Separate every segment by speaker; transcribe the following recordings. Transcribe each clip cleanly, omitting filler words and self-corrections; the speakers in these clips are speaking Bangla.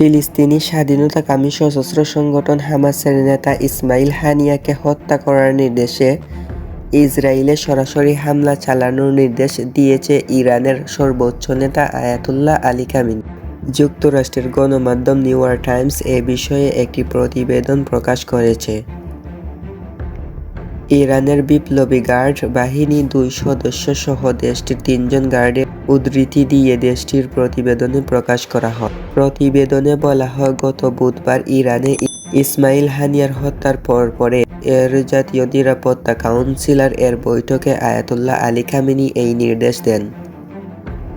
Speaker 1: ফিলিস্তিনি স্বাধীনতাকামী সশস্ত্র সংগঠন হামাসের নেতা ইসমাইল হানিয়াকে হত্যা করার নির্দেশে ইসরায়েলে সরাসরি হামলা চালানোর নির্দেশ দিয়েছে ইরানের সর্বোচ্চ নেতা আয়াতুল্লাহ আলী খামেনি। যুক্তরাষ্ট্রের গণমাধ্যম নিউ ইয়র্ক টাইমস এ বিষয়ে একটি প্রতিবেদন প্রকাশ করেছে। ইরানের বিপ্লবী গার্ড বাহিনী 2 সদস্য সহ দেশটির 3 জন গার্ডের উদ্ধৃতি দিয়ে দেশটির প্রতিবেদনে প্রকাশ করা হয়। প্রতিবেদনে বলা হয়, গত বুধবার ইরানে ইসমাইল হানিয়ার হত্যার পরে এর জাতীয় নিরাপত্তা কাউন্সিলর এর বৈঠকে আয়াতুল্লাহ আলী খামেনি এই নির্দেশ দেন।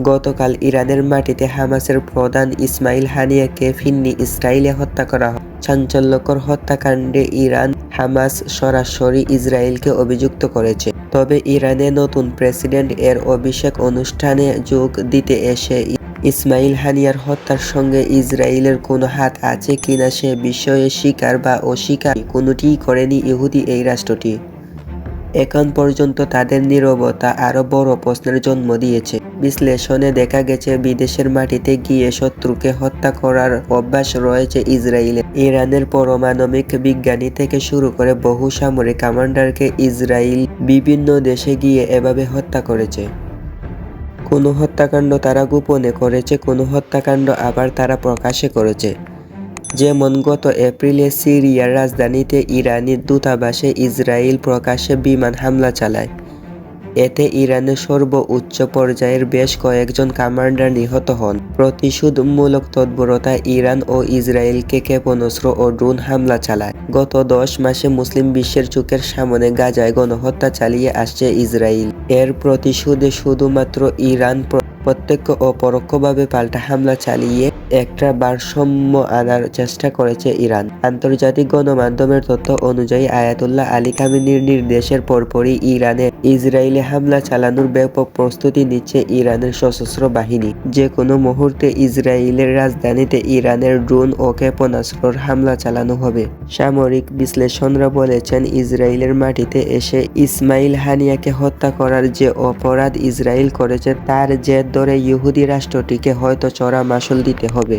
Speaker 1: গতকাল ইরানের মাটিতে হামাসের প্রধান ইসমাইল হানিয়াকে ফিন্নি স্টাইলে হত্যা করা হয়। চাঞ্চল্যকর হত্যাকাণ্ডে ইরান হামাস সরাসরি ইসরায়েলকে অভিযুক্ত করেছে। তবে ইরানে নতুন প্রেসিডেন্ট এর অভিষেক অনুষ্ঠানে যোগ দিতে এসে ইসমাইল হানিয়ার হত্যার সঙ্গে ইসরায়েলের কোনো হাত আছে কিনা সে বিষয়ে স্বীকার বা অস্বীকার কোনোটিই করেনি ইহুদি এই রাষ্ট্রটি। এখন পর্যন্ত তাদের নীরবতা আরও বড় প্রশ্নের জন্ম দিয়েছে। বিশ্লেষণে দেখা গেছে, বিদেশের মাটিতে গিয়ে শত্রুকে হত্যা করার অভ্যাস রয়েছে ইসরায়েলের। ইরানের পারমাণবিক বিজ্ঞানী থেকে শুরু করে বহু সামরিক কমান্ডারকে ইসরায়েল বিভিন্ন দেশে গিয়ে এভাবে হত্যা করেছে। কোনো হত্যাকাণ্ড তারা গোপনে করেছে, কোনো হত্যাকাণ্ড আবার তারা প্রকাশ্যে করেছে। যেমন গত এপ্রিলে সিরিয়ার রাজধানীতে ইরানি দূতাবাসে ইসরায়েল প্রকাশ্যে বিমান হামলা চালায়। এতে ইরানের সর্বোচ্চ পর্যায়ের বেশ কয়েকজন কমান্ডার নিহত হন। প্রতিশোধমূলক তৎপরতা ইরান ও ইসরায়েলকে ক্ষেপণাস্ত্র ও ড্রোন হামলা চালায়। গত 10 মাসে মুসলিম বিশ্বের চোখের সামনে গাজায় গণহত্যা চালিয়ে আসছে ইসরায়েল। এর প্রতিশোধে শুধুমাত্র ইরান প্রত্যক্ষ ও পরোক্ষভাবে পাল্টা হামলা চালিয়ে একটা ভারসাম্য আনার চেষ্টা করেছে ইরান। আন্তর্জাতিক গণমাধ্যমের তথ্য অনুযায়ী আয়াতুল্লাহ আলী খামেনির নির্দেশের পরপরই ইসরায়েলে হামলা চালানোর ব্যাপক প্রস্তুতি নিচ্ছে ইরানের সশস্ত্র বাহিনী। যে কোনো মুহূর্তে ইসরায়েলের রাজধানীতে ইরানের ড্রোন ও ক্ষেপণাস্ত্রের হামলা চালানো হবে। সামরিক বিশ্লেষণরা বলেছেন, ইসরায়েলের মাটিতে এসে ইসমাইল হানিয়াকে হত্যা করার যে অপরাধ ইসরায়েল করেছে তার জের ধরে ইহুদি রাষ্ট্রটিকে হয়তো চড়া মাশুল দিতে হবে।